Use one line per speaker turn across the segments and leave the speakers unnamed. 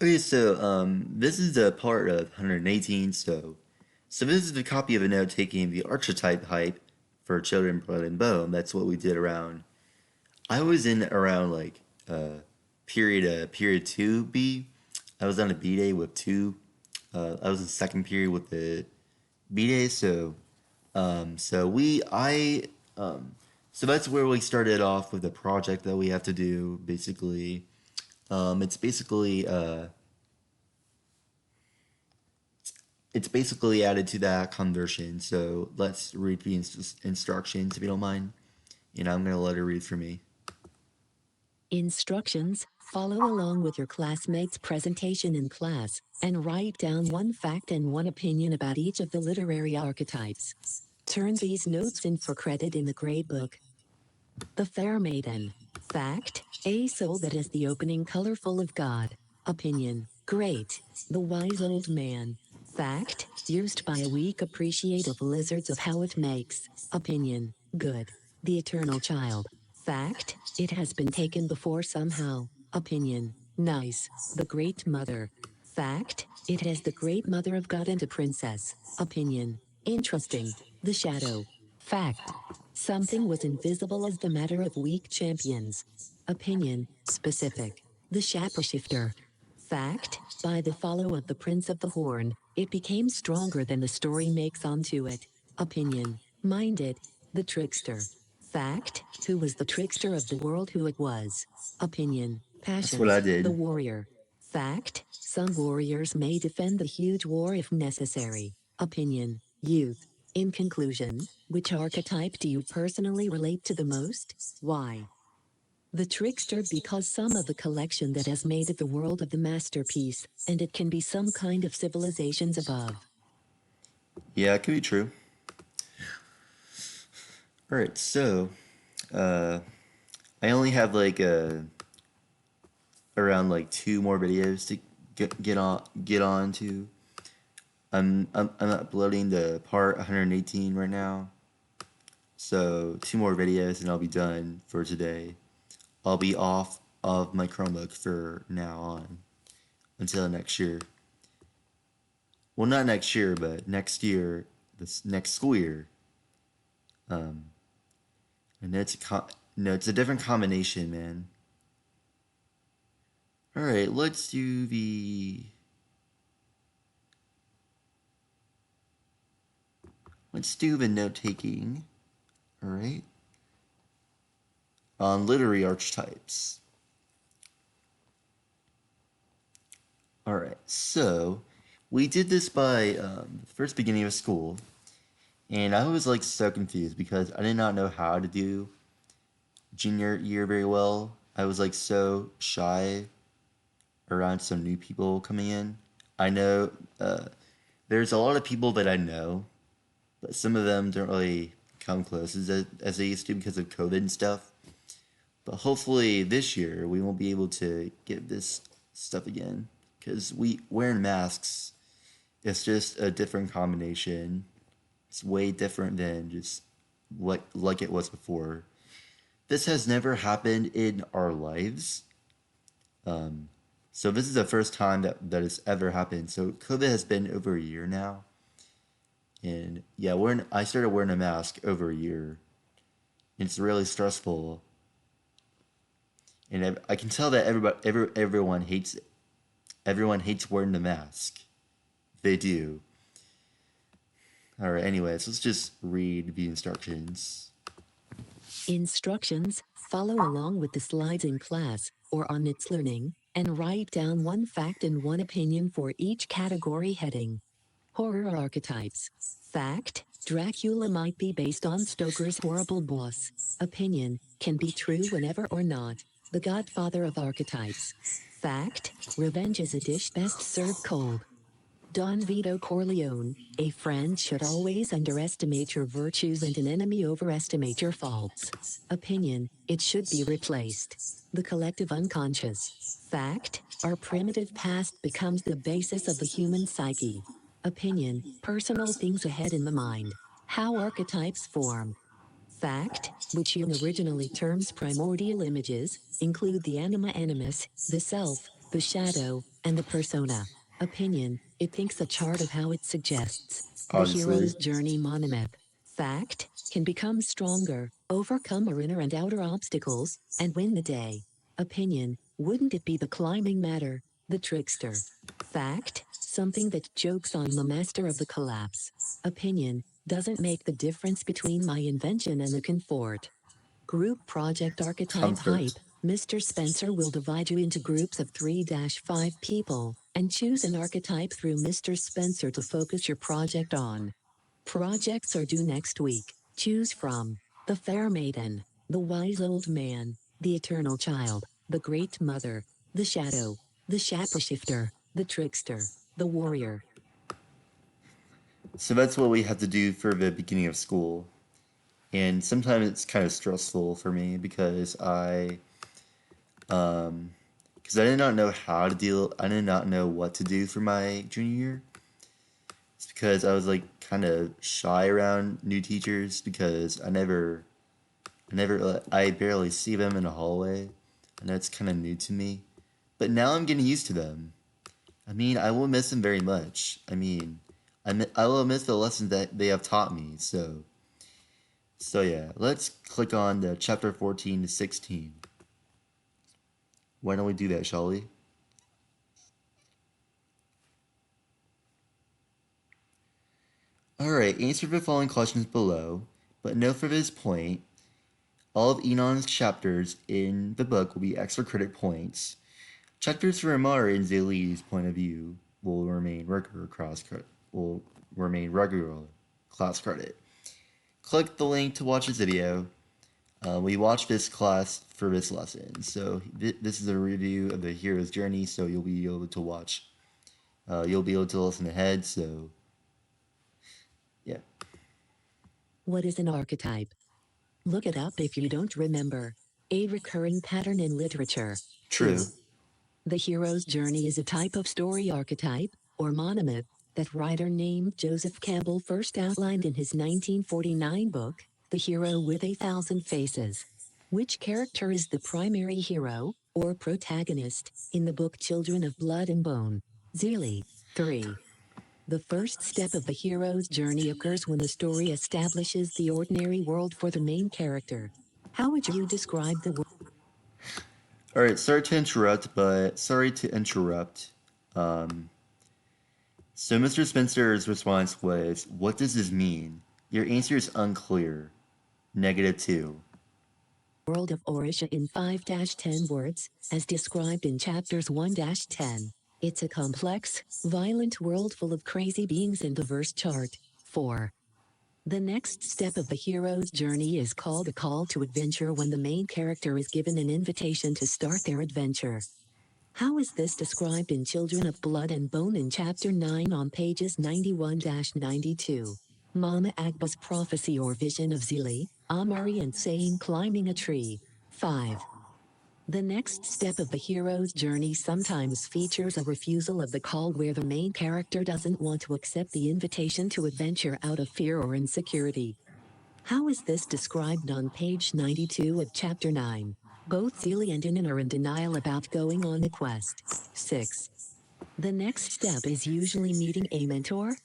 Okay, so this is a part of 118. So this is the copy of a note taking the archetype hype for Children, Blood and Bone. That's what we did around. I was in around like period two B. I was on a B day with two. I was in second period with the B day. So we I so that's where we started off with the project that we have to do. Basically, it's basically added to that conversion. So let's read the instructions if you don't mind. And I'm going to let her read for me.
Instructions: follow along with your classmates' presentation in class, and write down one fact and one opinion about each of the literary archetypes. Turn these notes in for credit in the gradebook. The Fair Maiden. Fact: a soul that is the opening color full of God. Opinion: great. The Wise Old Man. Fact: used by a weak appreciate of lizards of how it makes. Opinion: good. The Eternal Child. Fact: it has been taken before somehow. Opinion: nice. The Great Mother. Fact: it has the Great Mother of God and a princess. Opinion: interesting. The Shadow. Fact: something was invisible as the matter of weak champions. Opinion: specific. The Shapeshifter. Fact: by the follow of the Prince of the Horn, it became stronger than the story makes onto it. Opinion: minded. The Trickster. Fact: who was the trickster of the world who it was? Opinion:
That's what I
passions. The
did.
Warrior. Fact: some warriors may defend the huge war if necessary. Opinion: youth. In conclusion, which archetype do you personally relate to the most? Why? The trickster, because some of the collection that has made it the world of the masterpiece, and it can be some kind of civilizations above.
Yeah, it could be true. All right, so uh, I only have like around like two more videos to get on to. I'm uploading the part 118 right now. So two more videos and I'll be done for today. I'll be off of my Chromebook for now on until next year. Well, not next year, but next year, this next school year. Um, and no, it's a different combination, man. All right, let's do the note taking. All right, on literary archetypes. All right, so we did this by the first beginning of school, and I was like so confused because I did not know how to do junior year very well. I was like so shy around some new people coming in. I know there's a lot of people that I know, but some of them don't really come close as they used to because of COVID and stuff. But hopefully this year we won't be able to get this stuff again because we wearing masks. It's just a different combination. It's way different than just like it was before. This has never happened in our lives. So this is the first time that has ever happened. So COVID has been over a year now, and yeah, I started wearing a mask over a year. It's really stressful, and I can tell that everyone hates it. Everyone hates wearing the mask. They do. All right. Anyways, let's just read the instructions.
Instructions: follow along with the slides in class or on its learning, and write down one fact and one opinion for each category heading. Horror archetypes. Fact: Dracula might be based on Stoker's horrible boss. Opinion: can be true whenever or not. The Godfather of archetypes. Fact: revenge is a dish best served cold. Don Vito Corleone: a friend should always underestimate your virtues and an enemy overestimate your faults. Opinion: it should be replaced. The collective unconscious. Fact: our primitive past becomes the basis of the human psyche. Opinion: personal things ahead in the mind. How archetypes form. Fact: which Jung originally terms primordial images, include the anima animus, the self, the shadow, and the persona. Opinion, it thinks a chart of how it suggests. The
Obviously.
hero's journey monomyth. Fact, can become stronger, overcome our inner and outer obstacles, and win the day. Opinion, wouldn't it be the climbing matter, the trickster? Fact, something that jokes on the master of the collapse. Opinion, doesn't make the difference between my invention and the comfort. Group project archetype
Comfort.
hype. Mr. Spencer will divide you into groups of 3-5 people, and choose an archetype through Mr. Spencer to focus your project on. Projects are due next week. Choose from the fair maiden, the wise old man, the eternal child, the great mother, the shadow, the shapeshifter, the trickster, the warrior.
So that's what we have to do for the beginning of school. And sometimes it's kind of stressful for me because I did not know how to deal. I did not know what to do for my junior year. It's because I was like kind of shy around new teachers because I barely see them in the hallway. I know it's kind of new to me, but now I'm getting used to them. I mean, I will miss them very much. I mean, I will miss the lessons that they have taught me. So yeah, let's click on the chapter 14 to 16. Why don't we do that, shall we? Alright, answer the following questions below, but note for this point, all of Enon's chapters in the book will be extra credit points. Chapters from Amari and Zaylee's point of view will remain regular class credit. Click the link to watch this video. We watched this class for this lesson, so this is a review of the hero's journey, so you'll be able to watch. You'll be able to listen ahead, so yeah.
What is an archetype? Look it up if you don't remember. A recurring pattern in literature.
True.
2. The hero's journey is a type of story archetype, or monomyth, that writer named Joseph Campbell first outlined in his 1949 book, The Hero with a Thousand Faces. Which character is the primary hero, or protagonist, in the book Children of Blood and Bone? Zelie. 3. The first step of the hero's journey occurs when the story establishes the ordinary world for the main character. How would you describe the world?
Alright, sorry to interrupt. So Mr. Spencer's response was, "What does this mean? Your answer is unclear. -2.
World of Orisha in 5-10 words, as described in chapters 1-10. It's a complex, violent world full of crazy beings and diverse chart. 4. The next step of the hero's journey is called a call to adventure when the main character is given an invitation to start their adventure. How is this described in Children of Blood and Bone in chapter 9 on pages 91-92? Mama Agba's prophecy or vision of Zelie, Amari and Sain climbing a tree. 5. The next step of the hero's journey sometimes features a refusal of the call where the main character doesn't want to accept the invitation to adventure out of fear or insecurity. How is this described on page 92 of chapter 9? Both Zelie and Inan are in denial about going on the quest. 6. The next step is usually meeting a mentor.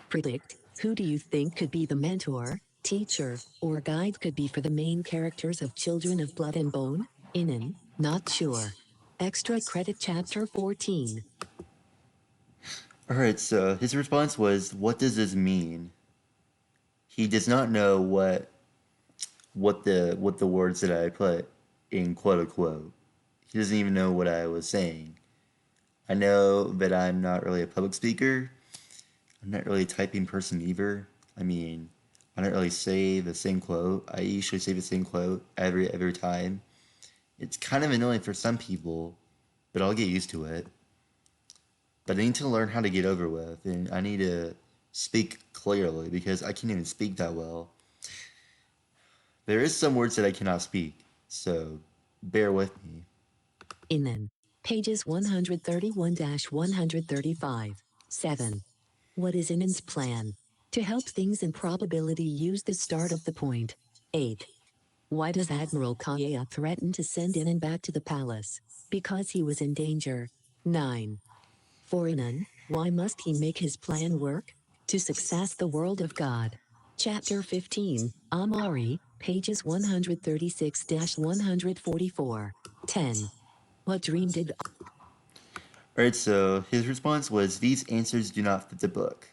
Predict, who do you think could be the mentor, teacher, or guide could be for the main characters of Children of Blood and Bone? Inan, not sure. Extra credit chapter 14.
Alright, so his response was, "What does this mean?" He does not know what the words that I put in quote unquote. He doesn't even know what I was saying. I know that I'm not really a public speaker. I'm not really a typing person either. I mean, I don't really say the same quote. I usually say the same quote every time. It's kind of annoying for some people, but I'll get used to it. But I need to learn how to get over with, and I need to speak clearly because I can't even speak that well. There is some words that I cannot speak, so bear with me.
Inan. Pages 131-135. 7. What is Inan's plan? To help things in probability, use the start of the point. 8. Why does Admiral Kaya threaten to send Inan back to the palace? Because he was in danger. 9. For Inan, why must he make his plan work? To success the world of God. Chapter 15, Amari, pages 136-144. 10. What dream did...
Alright, so his response was, these answers do not fit the book.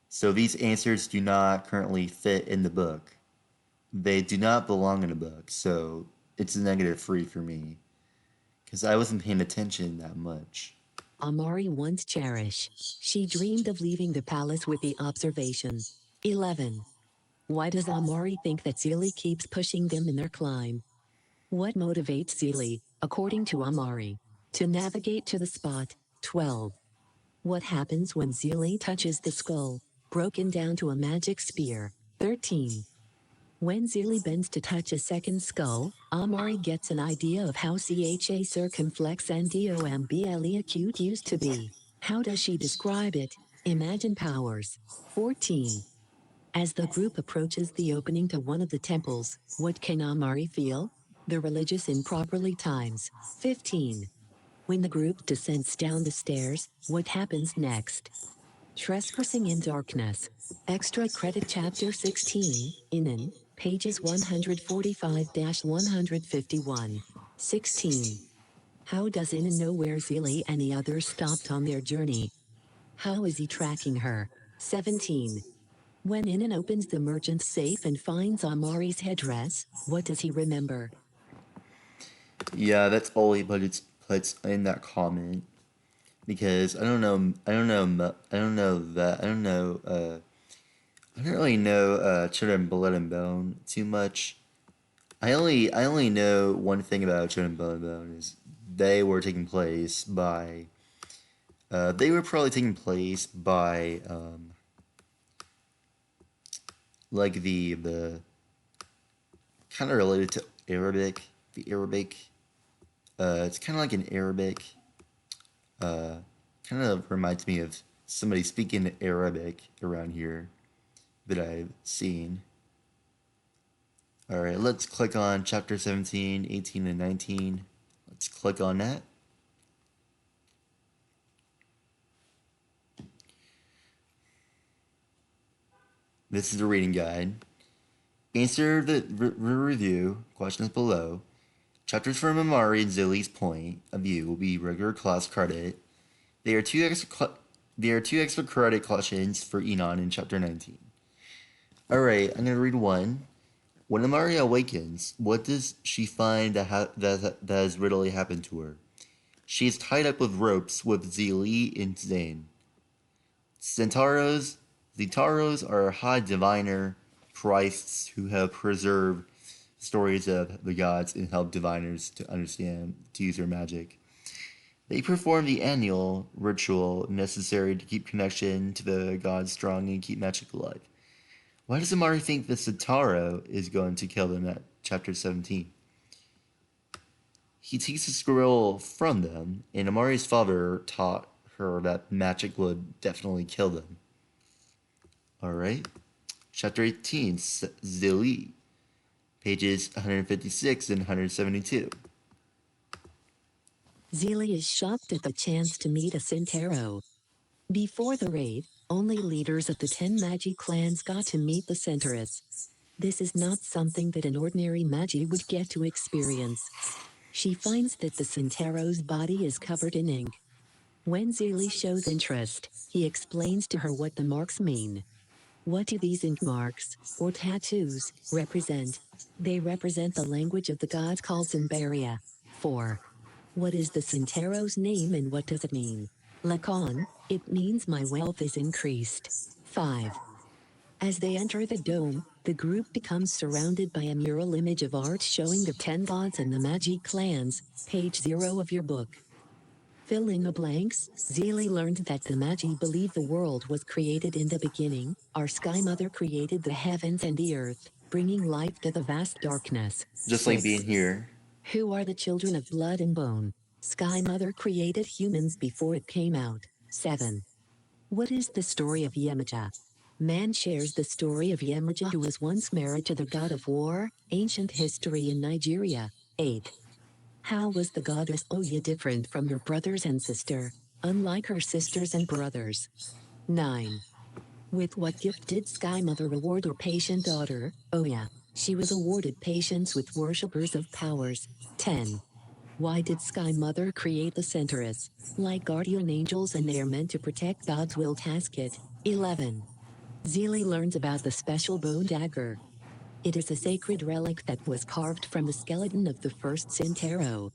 So these answers do not currently fit in the book. They do not belong in a book, so it's a -3 for me. Because I wasn't paying attention that much.
Amari once cherish. She dreamed of leaving the palace with the observation. 11. Why does Amari think that Zelie keeps pushing them in their climb? What motivates Zelie, according to Amari, to navigate to the spot? 12. What happens when Zelie touches the skull, broken down to a magic spear? 13. When Zelie bends to touch a second skull, Amari gets an idea of how CHA circumflex and DOMBLE acute used to be. How does she describe it? Imagine powers. 14. As the group approaches the opening to one of the temples, what can Amari feel? The religious improperly times. 15. When the group descends down the stairs, what happens next? Trespassing in Darkness. Extra Credit Chapter 16, Inan, pages 145-151. 16. How does Inan know where Zelie and the others stopped on their journey? How is he tracking her? 17. When Inan opens the merchant's safe and finds Amari's headdress, what does he remember?
Yeah, that's all he puts in that comment. Because I don't know, I don't know, I don't know that, I don't know, I don't really know Children of Blood and Bone too much. I only know one thing about Children of Blood and Bone is they were taking place by, they were probably taking place by, like the kind of related to Arabic, the Arabic. It's kind of like an Arabic. Kind of reminds me of somebody speaking Arabic around here that I've seen. Alright, let's click on chapter 17, 18, and 19. Let's click on that. This is a reading guide. Answer the review questions below. Chapters from Amari and Zillie's point of view will be regular class credit. There are two extra credit questions for Enon in chapter 19. Alright, I'm going to read one. When Amari awakens, what does she find that has really happened to her? She is tied up with ropes with Zelie and Zane. Zentaros are high diviner priests who have preserved stories of the gods and help diviners to understand, to use their magic. They perform the annual ritual necessary to keep connection to the gods strong and keep magic alive. Why does Amari think the Centauro is going to kill them at chapter 17? He takes the scroll from them, and Amari's father taught her that magic would definitely kill them. Alright. Chapter 18, Zelie. Pages 156 and 172.
Zelie is shocked at the chance to meet a Centauro. Before the raid, only leaders of the 10 Magi clans got to meet the Centaurus. This is not something that an ordinary Magi would get to experience. She finds that the Centauro's body is covered in ink. When Zelie shows interest, he explains to her what the marks mean. What do these ink marks, or tattoos, represent? They represent the language of the god called Zimbaria. 4. What is the Centauro's name and what does it mean? Lacan, it means my wealth is increased. 5. As they enter the dome, the group becomes surrounded by a mural image of art showing the 10 gods and the Magi clans, page 0 of your book. Fill in the blanks. Zelie learned that the Magi believe the world was created in the beginning. Our Sky Mother created the heavens and the earth, bringing life to the vast darkness.
Just like being here.
Who are the children of blood and bone? Sky Mother created humans before it came out. 7. What is the story of Yemaja? Man shares the story of Yemoja, who was once married to the god of war, ancient history in Nigeria. 8. How was the goddess Oya different from her brothers and sister, unlike her sisters and brothers? 9. With what gift did Sky Mother reward her patient daughter, Oya? She was awarded patience with worshippers of powers. 10. Why did Sky Mother create the Centaurus? Like guardian angels, and they are meant to protect God's will casket. 11. Zeely learns about the special bone dagger. It is a sacred relic that was carved from the skeleton of the first Centauro.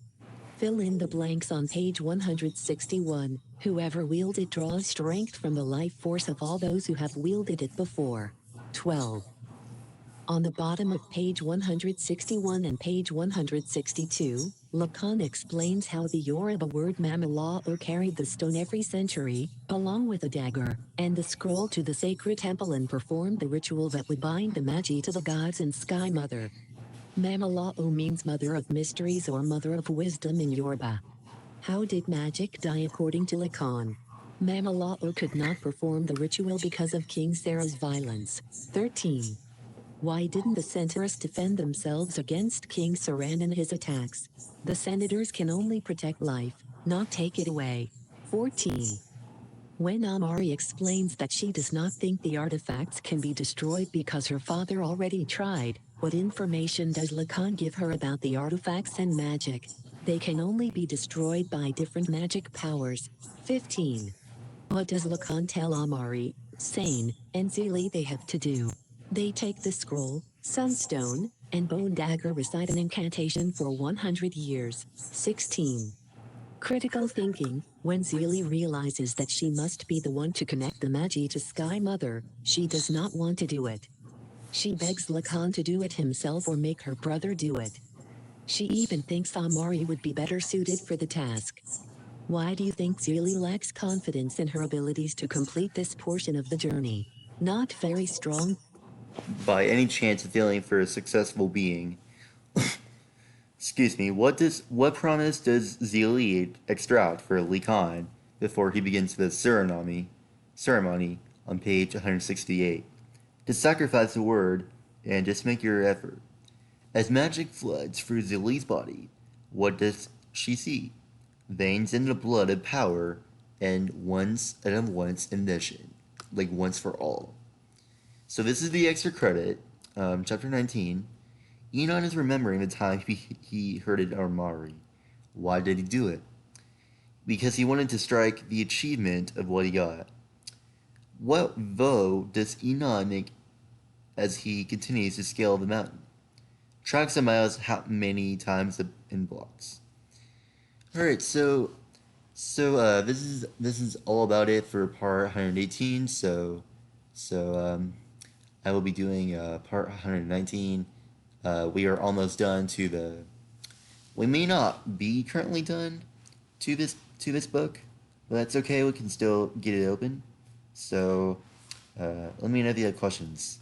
Fill in the blanks on page 161. Whoever wields it draws strength from the life force of all those who have wielded it before. 12. On the bottom of page 161 and page 162, Lacan explains how the Yoruba word Mamalao carried the stone every century, along with a dagger, and the scroll to the sacred temple and performed the ritual that would bind the Magi to the gods and Sky Mother. Mamalao means mother of mysteries or mother of wisdom in Yoruba. How did magic die according to Lacan? Mamalao could not perform the ritual because of King Sarah's violence. 13. Why didn't the Centaurs defend themselves against King Saran and his attacks? The senators can only protect life, not take it away. 14. When Amari explains that she does not think the artifacts can be destroyed because her father already tried, what information does Lacan give her about the artifacts and magic? They can only be destroyed by different magic powers. 15. What does Lacan tell Amari, Sane, and Zeely they have to do? They take the scroll, sunstone, and bone dagger, recite an incantation for 100 years. 16. Critical thinking. When Zeely realizes that she must be the one to connect the Magi to Sky Mother, she does not want to do it. She begs Lacan to do it himself or make her brother do it. She even thinks Amari would be better suited for the task. Why do you think Zeely lacks confidence in her abilities to complete this portion of the journey? Not very strong.
By any chance of feeling for a successful being. Excuse me, what promise does Zeely extract for Li Khan before he begins the ceremony on page 168? To sacrifice a word and just make your effort. As magic floods through Zeely's body, what does she see? Veins in the blood of power and once ambition, like once for all. So this is the extra credit, chapter 19. Enon is remembering the time he hurted Amari. Why did he do it? Because he wanted to strike the achievement of what he got. What vow does Enon make as he continues to scale the mountain? Tracks of miles, how many times in blocks? All right, so this is all about it for part 118. So I will be doing part 119. We are almost done to the. We may not be currently done to this book, but that's okay. We can still get it open. So let me know if you have questions.